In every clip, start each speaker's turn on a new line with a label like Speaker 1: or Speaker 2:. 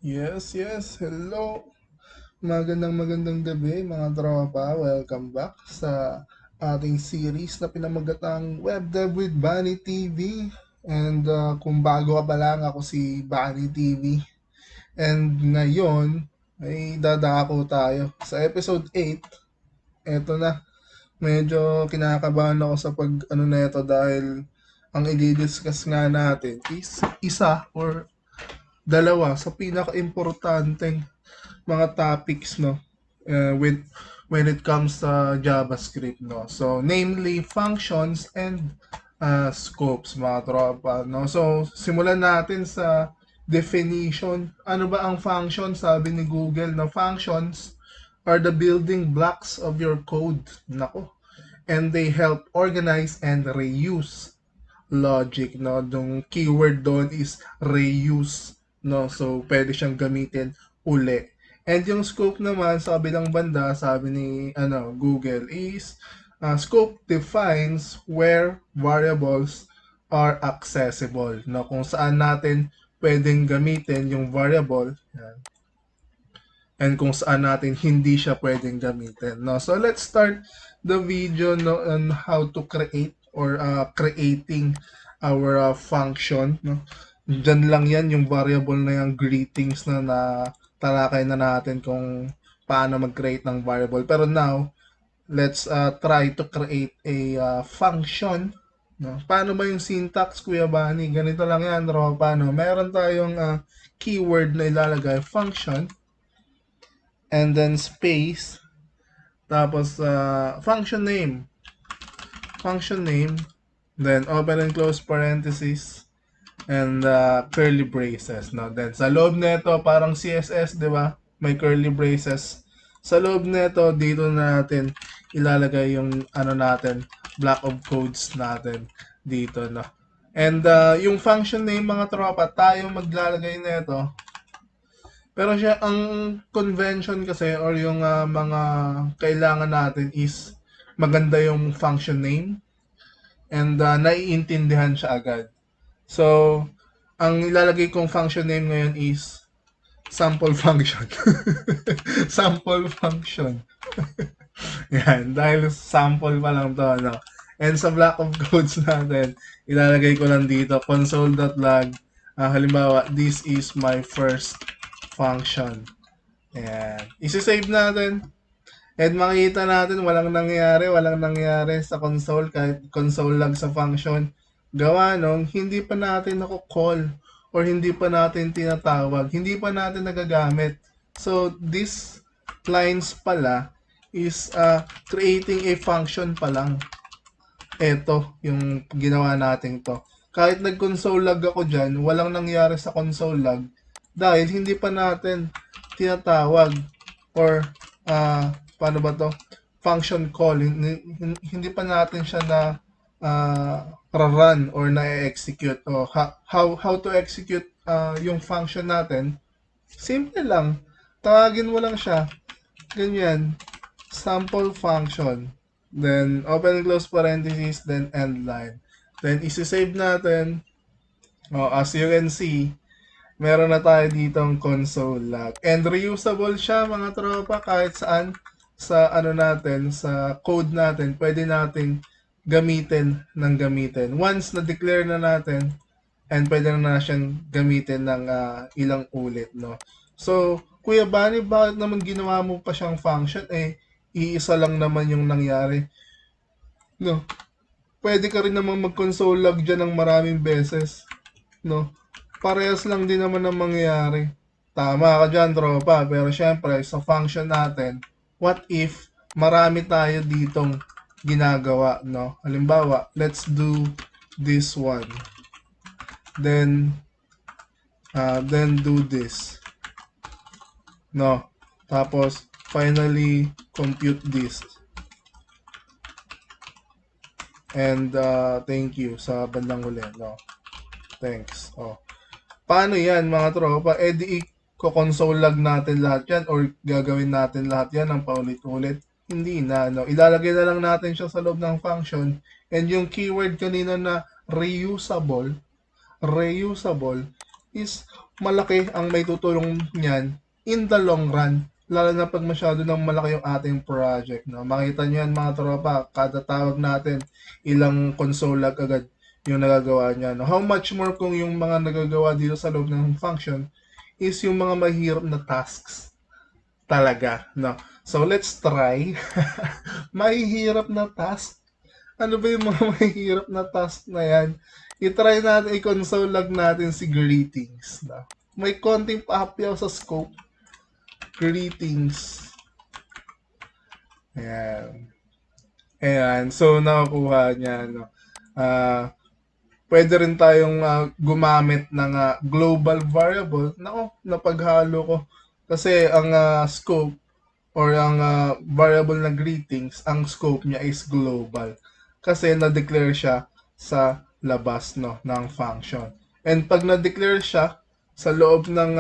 Speaker 1: Yes. Hello. Magandang gabi mga tropa. Welcome back sa ating series na pinamagatang Web Dev with Bunny TV. And kung bago ka pa lang, ako si Bunny TV. And ngayon, ay dadako tayo. Sa episode 8, eto na. Medyo kinakabahan ako sa pag na ito dahil ang i-discuss nga natin is isa or dalawa sa pinaka-importanteng mga topics, no, when it comes sa JavaScript, no. So namely functions and scopes, mga tropa, no. So simulan natin sa definition. Ano ba ang function? Sabi ni Google na functions are the building blocks of your code. Nako. And they help organize and reuse logic, no. Yung keyword doon is reuse, no. So pwede siyang gamitin uli. And yung scope naman sa kabilang banda, sabi ni Google is scope defines where variables are accessible, no. Kung saan natin pwedeng gamitin yung variable, yan, and kung saan natin hindi siya pwedeng gamitin, no. So let's start the video, no, on how to create or creating our function, no. Diyan lang yan, yung variable na yung greetings na talakay na natin kung paano mag-create ng variable. Pero now, let's try to create a function, no. Paano ba yung syntax, Kuya Bani? Ganito lang yan, tropa, no. Meron tayong keyword na ilalagay, function, and then space, tapos function name, then open and close parentheses, and curly braces, no. Then sa loob nito, parang CSS, di ba? May curly braces. Sa loob nito, dito na natin ilalagay yung natin, block of codes natin dito, no. And yung function name, mga tropa, tayo maglalagay nito. Pero siya, ang convention kasi or yung mga kailangan natin is maganda yung function name and naiintindihan siya agad. So, ang ilalagay kong function name ngayon is sample function. Sample function. Yan, dahil sample pa lang to, no? And sa block of codes natin, ilalagay ko lang dito, console.log. Halimbawa, this is my first function. Ayan. Isi-save natin. And makikita natin walang nangyari sa console kahit console log sa function. Gawa nung hindi pa natin nako-call or hindi pa natin tinatawag, hindi pa natin nagagamit. So this lines pala is creating a function pa lang. Ito yung ginawa natin to. Kahit nag-console log ako dyan, walang nangyari sa console log dahil hindi pa natin tinatawag or paano ba to, function call, hindi pa natin siya na run or na-execute. O how to execute yung function natin, simple lang, tawagin mo lang siya ganyan, sample function, then open and close parentheses, then end line, then isi-save natin. As you can see, meron na tayo ditong console log. And reusable siya, mga tropa, kahit saan sa natin, sa code natin, pwede nating gamitin ng gamitin. Once na-declare na natin, and pwede na siyang gamitin ng ilang ulit, no? So, Kuya Bani, bakit naman ginawa mo pa siyang function? Iisa lang naman yung nangyari. No? Pwede ka rin naman mag-console log dyan ng maraming beses, no? Parehas lang din naman ang mangyayari. Tama ka dyan, tropa. Pero syempre, sa function natin, what if marami tayo ditong ginagawa, no? Halimbawa, let's do this one. Then do this. No? Tapos, finally, compute this. And thank you sa bandang huli, no? Thanks. Paano yan, mga tropa? Di i-console log natin lahat yan or gagawin natin lahat yan ng paulit-ulit? Hindi na, no? Ilalagay na lang natin siya sa loob ng function, and yung keyword kanina na reusable is malaki ang may tutulong niyan in the long run. Lalo na pag masyado nang malaki yung ating project. No? Makita nyo yan mga tropa, kada tawag natin, ilang console lag agad yung nagagawa niya. No? How much more kung yung mga nagagawa dito sa loob ng function is yung mga mahirap na tasks talaga. No? So let's try. Mahihirap na task. Ano ba yung mga mahihirap na task na yan? I-try natin, i-console log natin si greetings. No? May konting pahapyaw sa scope. Greetings. Ayan. Ayan. So, nakakuha niya. No? Pwede rin tayong gumamit ng global variable. Nako, napaghalo ko. Kasi ang scope or ang variable na greetings, ang scope niya is global. Kasi na-declare siya sa labas no, ng function. And pag na-declare siya sa loob ng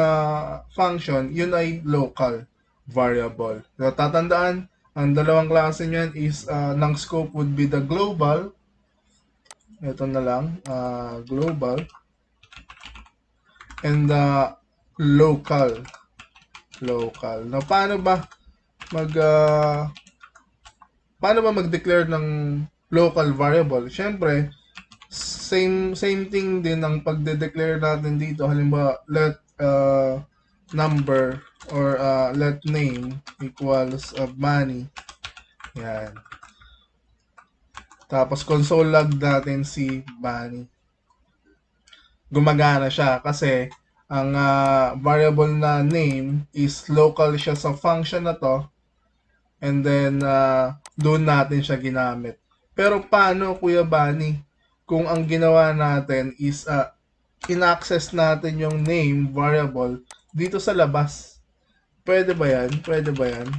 Speaker 1: function, yun ay local variable. So, tatandaan, ang dalawang klase niyan is ng scope would be the global. Ito na lang, global. And local. Local. Now, paano ba mag-declare ng local variable? Siyempre, same thing din ang pagde-declare natin dito. Halimbawa, let number or let name equals money. Yan. Tapos console log natin si money. Gumagana siya kasi ang variable na name is local siya sa function na to. And then, doon natin siya ginamit. Pero paano, Kuya Bani, kung ang ginawa natin is in-access natin yung name variable dito sa labas? Pwede ba yan? Pwede ba yan?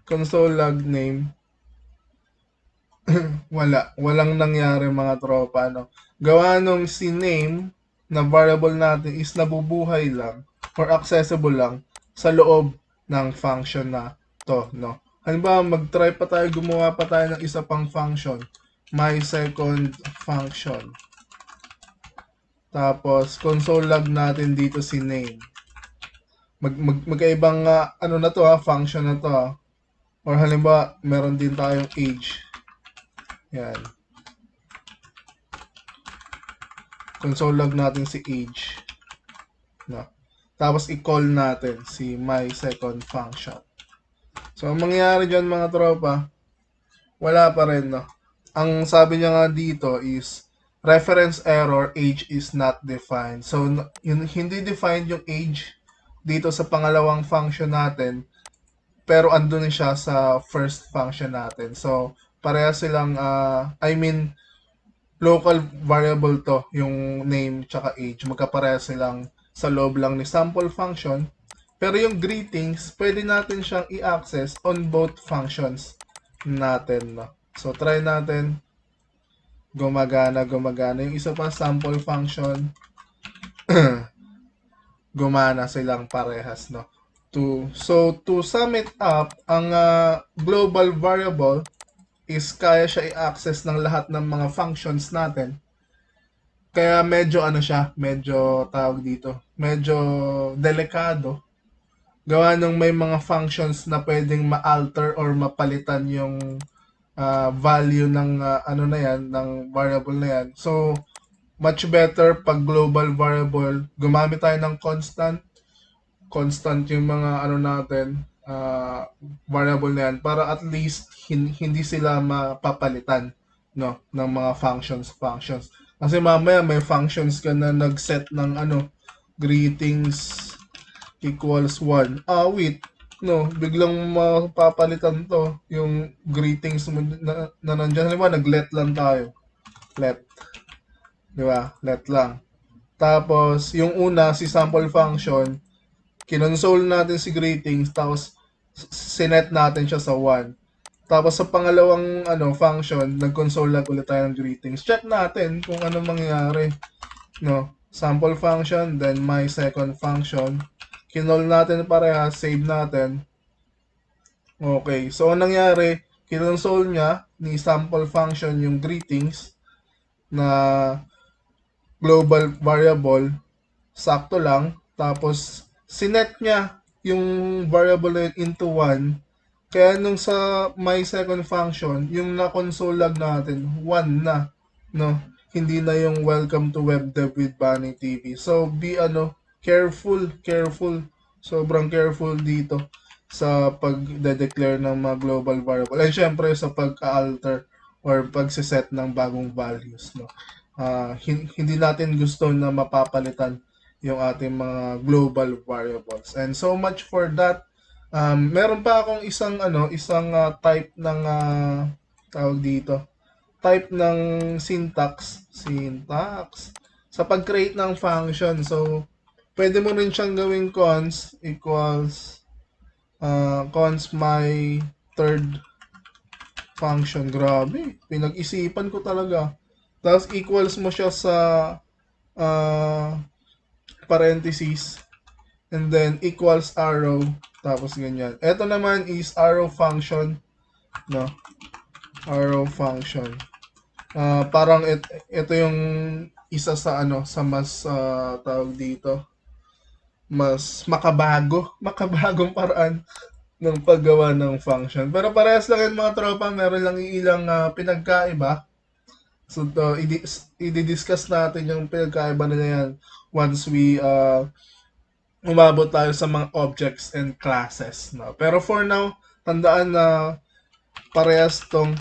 Speaker 1: Console log name. Walang nangyari mga tropa. No? Gawa nung si name na variable natin is nabubuhay lang or accessible lang sa loob ng function na to, no? Halimbawa, mag-try pa tayo, gumawa pa tayo ng isa pang function. My second function. Tapos, console log natin dito si name. Magkaibang ano na to function na to. Or halimbawa, meron din tayong age. Yan. Console log natin si age. No? Tapos, i-call natin si my second function. So, ang mangyayari dyan mga tropa, wala pa rin, no? Ang sabi niya nga dito is, reference error, age is not defined. So, hindi defined yung age dito sa pangalawang function natin, pero andun siya sa first function natin. So, pareha silang, local variable to, yung name tsaka age. Magkapareha silang sa loob lang ni sample function. Pero yung greetings, pwede natin siyang i-access on both functions natin. No? So, try natin. Gumagana. Yung isa pa, sample function. Gumana silang parehas. No? So, to sum it up, ang global variable is kaya siya i-access ng lahat ng mga functions natin. Kaya medyo medyo tawag dito, medyo delikado. Gawa nung may mga functions na pwedeng ma-alter or mapalitan yung value ng ng variable na yan. So, much better pag global variable, gumamit tayo ng constant yung mga natin, variable na yan para at least hindi sila mapapalitan no ng mga functions. Kasi mamaya may functions ka na nag-set ng greetings equals 1. Wait, no, biglang mapapalitan to yung greetings mo na nandiyan. Halimbawa, nag-let lang tayo. Let. Di ba? Let lang. Tapos, yung una, si sample function, kinonsole natin si greetings, tapos sinet natin siya sa 1. Tapos sa pangalawang function, nag-console lang ulit tayo ng greetings. Check natin kung ano mangyayari. No? Sample function, then my second function. Kinol natin pareha, save natin. Okay, so ang nangyari, kinonsole niya ni sample function yung greetings na global variable. sakto lang. Tapos, sinet niya yung variable na yun into 1. Kaya nung sa my second function, yung na-console log natin, 1 na, no? Hindi na yung welcome to WebDev with Bunny TV. So, careful. Sobrang careful dito sa pag-declare ng mga global variable. And syempre sa pag-alter or pagsiset ng bagong values, no? Hindi natin gusto na mapapalitan yung ating mga global variables. And so much for that. Meron pa akong isang type ng tawag dito. Type ng syntax sa pag-create ng function. So, pwede mo rin siyang gawing cons equals cons my third function. Grabe, pinag-isipan ko talaga. Tapos equals mo siya sa uh, parentheses and then equals arrow tapos ganyan. Ito naman is arrow function, no? Arrow function. Parang ito yung isa sa sa mas tawag dito, mas makabagong paraan ng paggawa ng function. Pero parehas lang yung mga tropa, meron lang ilang pinagkaiba. So, i-discuss natin yung pinagkaiba nila yan once we umabot tayo sa mga objects and classes. No? Pero for now, tandaan na parehas tong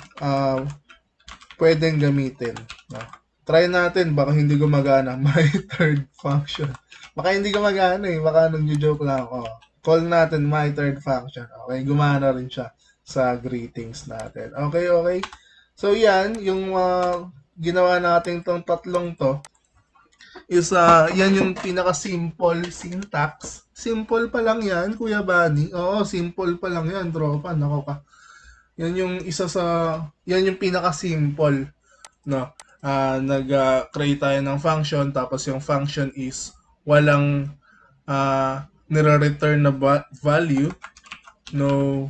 Speaker 1: pwedeng gamitin. No? Try natin, baka hindi gumagana. My third function. Baka hindi gumagana eh. Baka nag-joke lang ako. Call natin my third function. Okay, gumana rin siya sa greetings natin. Okay. So yan, yung ginawa natin tong tatlong to is yan yung pinaka-simple syntax. Simple pa lang yan, Kuya Bani. Oo, simple pa lang yan, tropa. Nako ka. Yan yung yan yung pinaka-simple, no? Nag-create tayo ng function, tapos yung function is walang nire-return na value, no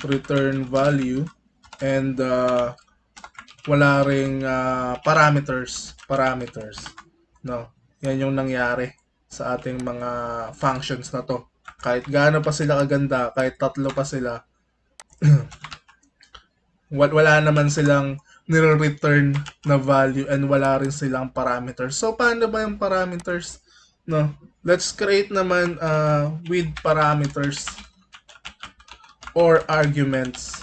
Speaker 1: return value, and wala ring parameters, no? Yan yung nangyari sa ating mga functions na to. Kahit gaano pa sila kaganda, kahit tatlo pa sila, wala naman silang nire-return na value and wala rin silang parameters. So, paano ba yung parameters? No? Let's create naman with parameters or arguments.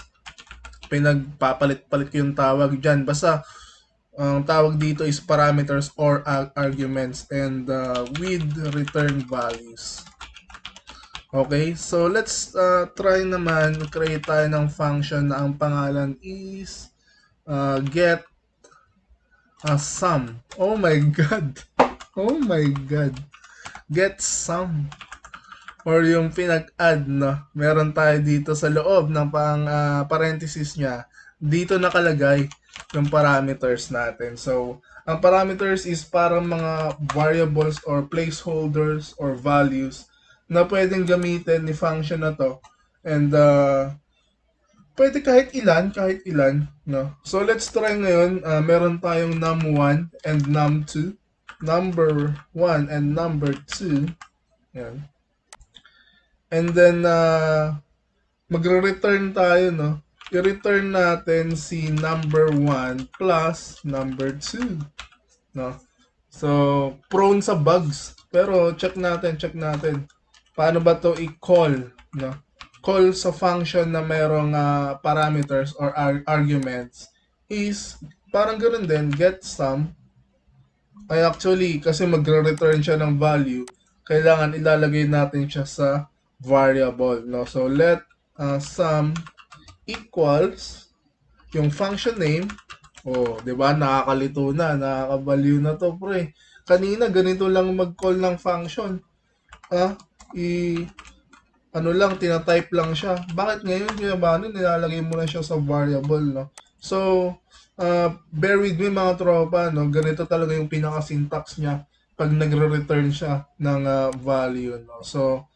Speaker 1: Pinagpapalit-palit yung tawag dyan. Basta, ang tawag dito is parameters or arguments and with return values. Okay, so let's try naman create tayo ng function na ang pangalan is get a sum. Oh my god. Oh my god. Get sum. Or yung pinag-add, no? Meron tayo dito sa loob ng parenthesis niya. Dito nakalagay yung parameters natin. So, ang parameters is parang mga variables or placeholders or values na pwedeng gamitin ni function na to. And pwede kahit ilan, no? So, let's try ngayon. Meron tayong num1 and num2. Number 1 and number 2. Yan. And then, magre-return tayo, no? I-return natin si number 1 plus number 2, no? So, prone sa bugs. Pero, check natin. Paano ba to i-call, no? Call sa function na mayroong parameters or arguments is parang ganoon din, get sum. Ay actually, kasi magre-return siya ng value, kailangan ilalagay natin siya sa variable, no? So let sum equals yung function name. Oh, 'di ba? Nakakalito na, nakakabaliw na to, pre. Kanina ganito lang mag-call ng function. Tina-type lang siya. Bakit ngayon, Kuya Bano, nilalagay mo na siya sa variable, no? So, bear with me mga tropa, no? Ganito talaga yung pinaka-syntax niya pag nagre-return siya ng value, no? So,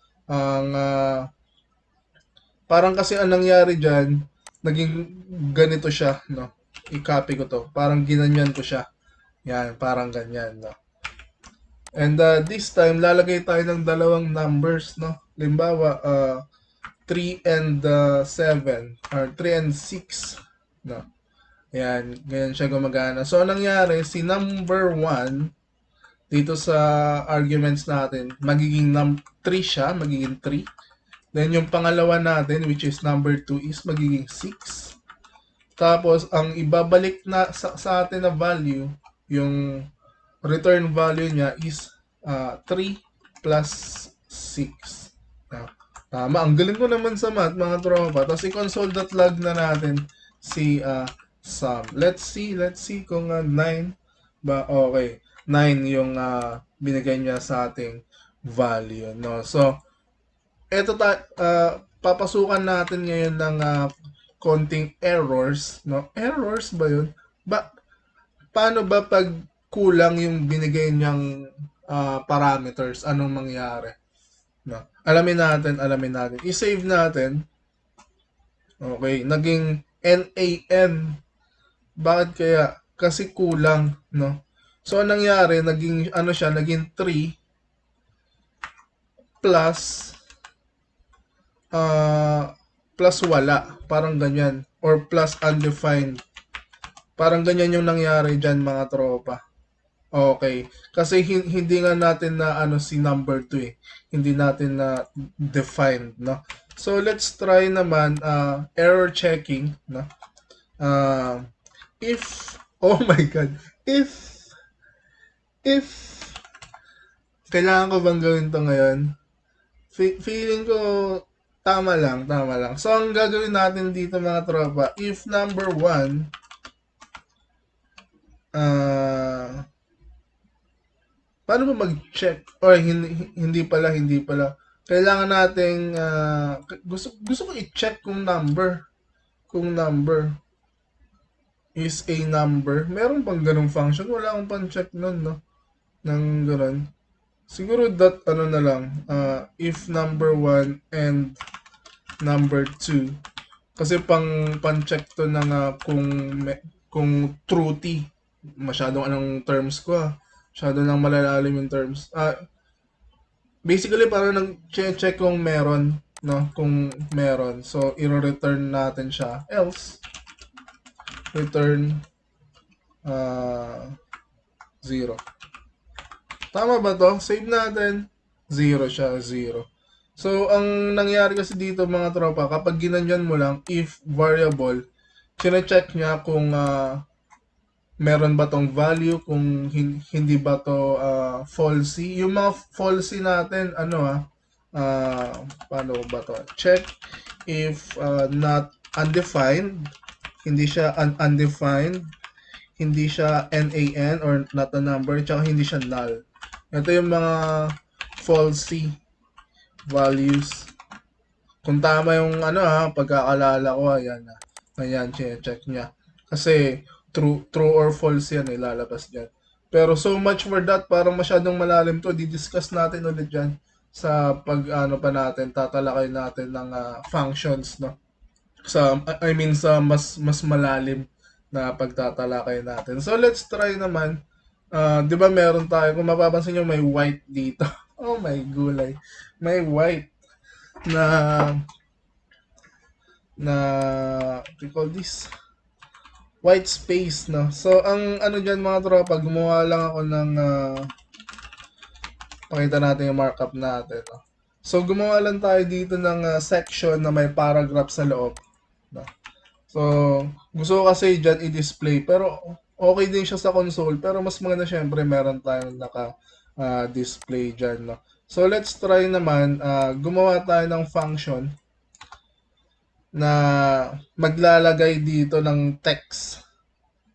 Speaker 1: parang kasi ang nangyari dyan, naging ganito siya, no? I-copy ko to. Parang ginanyan ko siya. Yan, parang ganyan, no? And this time, lalagay tayo ng dalawang numbers, no? Limbawa, 3 and 7, or 3 and 6, no? Ayan, ganyan siya gumagana. So, anong nangyari, si number 1, dito sa arguments natin, magiging 3 siya, magiging 3. Then, yung pangalawa natin, which is number 2, is magiging 6. Tapos, ang ibabalik na sa atin na value, yung return value niya is 3 plus 6. Tama, ang galing ko naman sa math, mga tropa. Tapos i-console.log na natin si sum. Let's see kung 9 ba. Okay, 9 yung binigay niya sa ating value, no? So, eto papasukan natin ngayon ng konting errors, no? Errors ba yun? Paano ba pag kulang yung binigay niyang parameters? Anong mangyari? No? Alamin natin. I-save natin. Okay, naging NaN. Bakit kaya? Kasi kulang, no? So, anong nangyari? Naging, naging 3 plus plus wala. Parang ganyan. Or plus undefined. Parang ganyan yung nangyari dyan, mga tropa. Okay. Kasi hindi nga natin na si number 2 eh. Hindi natin na defined, no? So let's try naman error checking, no? If oh my god, if kailangan ko bang gawin to ngayon? Feeling ko tama lang. So ang gagawin natin dito, mga tropa, if number 1 paano ba mag-check? Or hindi pala. Kailangan nating gusto ko i-check kung number is a number. Meron bang ganung function? Wala akong pan-check nun, no? Nang ganun. Siguro that na lang, if number 1 and number 2. Kasi pan-check to ng kung truthy. Masyadong anong terms ko Masyado nang malalalim yung terms. Basically, parang nag-check kung meron, no? Kung meron. So, i-return natin siya. Else, return 0. Tama ba to? Save natin. 0 siya, 0. So, ang nangyari kasi dito, mga tropa, kapag ginanyan mo lang, if variable, sine-check niya kung meron ba tong value, kung hindi ba to falsy. Yung mga falsy natin, paano ba to? Check if not undefined, hindi siya undefined, hindi siya NaN or not a number, tsaka hindi siya null. Ito yung mga falsy values. Kung tama yung pagkakalala ko, ayan, check niya. Kasi true or false yan, lalabas dyan. Pero so much for that, parang masyadong malalim to. Di-discuss natin ulit dyan sa pa natin, tatalakay natin ng functions, no? Sa mas malalim na pagtatalakay natin. So let's try naman. 'Di ba meron tayo, kung mapapansin niyo may white dito. Oh my gulay. May white na what do you call this? White space, no? So, ang dyan, mga tropa, gumawa lang ako ng pakita natin yung markup natin, no? So, gumawa lang tayo dito ng section na may paragraph sa loob, no? So, gusto ko kasi dyan i-display, pero okay din siya sa console, pero mas maganda syempre meron tayong naka-display dyan, no? So, let's try naman, gumawa tayo ng function na maglalagay dito ng text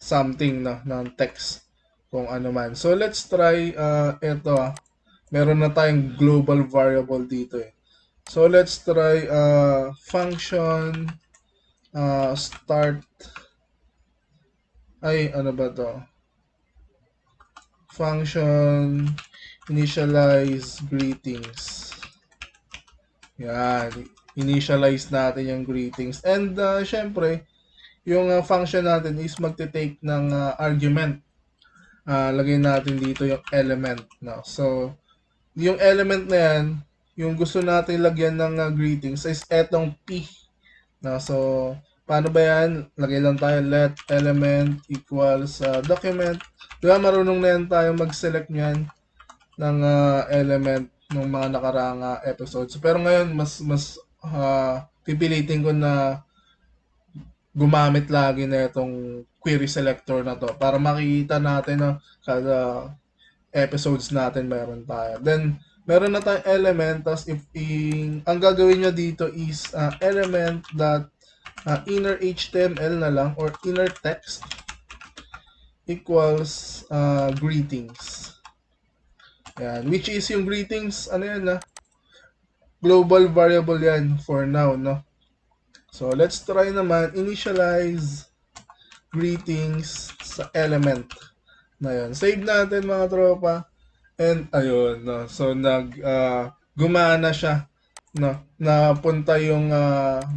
Speaker 1: something, no, ng text kung ano man. So let's try ito meron na tayong global variable dito eh. So let's try function start ano ba to? Function initialize greetings. Yan, initialize natin yung greetings. And syempre, yung function natin is magte-take ng argument. lagay natin dito yung element. No? So, yung element na yan, yung gusto natin lagyan ng greetings is etong P. No? So, paano ba yan? Lagay lang tayo let element equals document. Diba marunong na yan tayo mag-select niyan ng element ng mga nakaraang episodes. Pero ngayon, mas pipilitin ko na gumamit lagi na itong query selector na to para makikita natin na kada episodes natin meron tayo. Then, meron na tayong element, tapos ang gagawin nyo dito is element dot inner HTML na lang or inner text equals greetings. Yan. Which is yung greetings, ano yan global variable yan for now, no? So, let's try naman initialize greetings sa element na yun. Save natin mga tropa. And ayun, no. So gumana siya, no. Napunta yung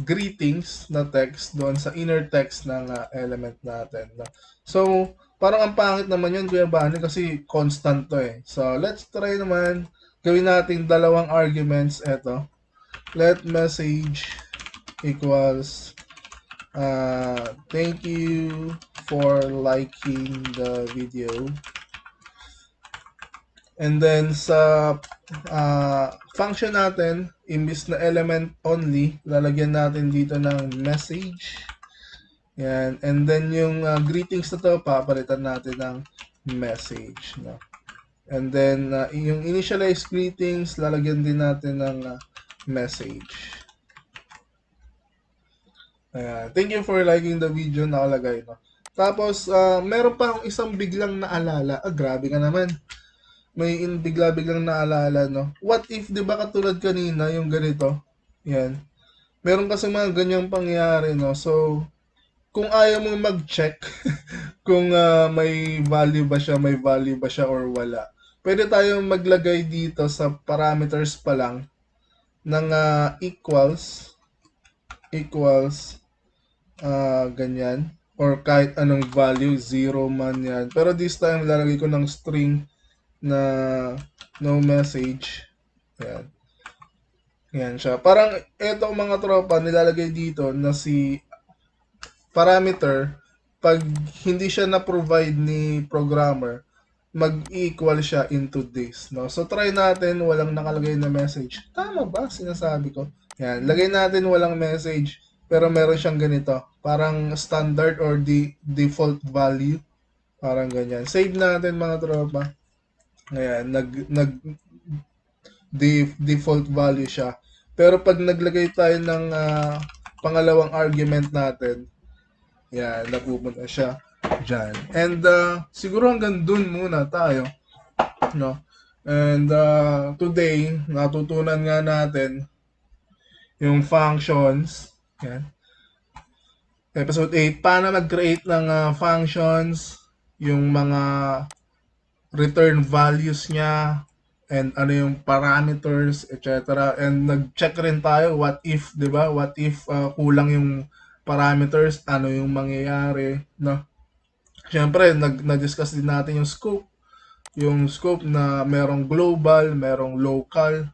Speaker 1: greetings na text doon sa inner text ng element natin, no. So parang ang pangit naman yun, Kuya Bani, kasi constant to eh. So let's try naman gawin natin dalawang arguments. Eto, let message equals thank you for liking the video. And then sa function natin, imbis na element only, lalagyan natin dito ng message. Yan. And then yung greetings na to, papalitan natin ng message. No? And then yung initialize greetings, lalagyan din natin ng message. Ayan. Thank you for liking the video, nakalagay. No? Tapos, meron pa akong isang biglang naalala. Grabe ka naman. May bigla-biglang naalala, no? What if, di ba katulad kanina, yung ganito? Yan. Meron kasi mga ganyang pangyayari, no? So, kung ayaw mo mag-check kung may value ba siya or wala, pwede tayong maglagay dito sa parameters pa lang ng equals, ganyan, or kahit anong value, 0 man yan. Pero this time, lalagay ko ng string na no message. Ayan. Ayan siya. Parang eto mga tropa, nilalagay dito na si parameter, pag hindi siya na-provide ni programmer, mag-equal siya into this. No? So try natin, walang nakalagay na message. Tama ba sinasabi ko? Yan. Lagay natin walang message, pero meron siyang ganito. Parang standard or default value. Parang ganyan. Save natin mga tropa. Ayan, default value siya. Pero pag naglagay tayo ng pangalawang argument natin, yan, napupunta siya dyan. And siguro hanggang dun muna tayo, no? And today, natutunan nga natin yung functions. Yan. Episode 8, paano mag-create ng functions, yung mga return values niya, and ano yung parameters, etc. And nag-check rin tayo, what if, di ba? What if kulang yung parameters, ano yung mangyayari, no? Siyempre, na-discuss din natin yung scope na merong global, merong local,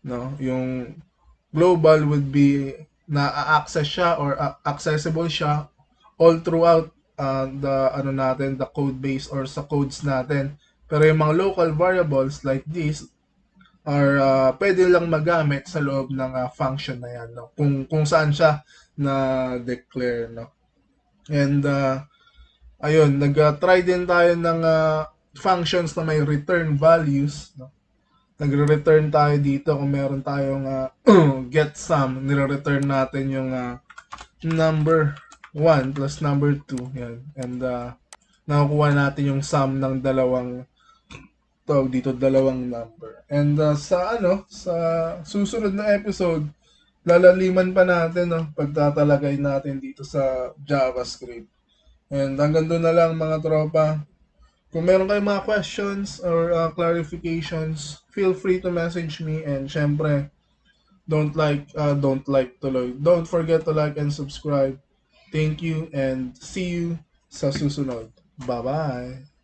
Speaker 1: no? Yung global would be na-access siya or accessible siya all throughout the code base or sa codes natin. Pero yung mga local variables like this are pwede lang magamit sa loob ng function na yan, no? Kung saan siya na-declare, no? And ayun, nag-try din tayo ng functions na may return values, no? Nagre-return tayo dito kung meron tayong get sum, nire-return natin yung number 1 plus number 2, yan. And nakukuha natin yung sum ng dalawang number. And sa susunod na episode, lalaliman pa natin, no, pagtatalagay natin dito sa JavaScript. And hanggang doon na lang mga tropa. Kung meron kayong mga questions or clarifications, feel free to message me. And syempre, don't forget to like and subscribe. Thank you and see you sa susunod. Bye-bye!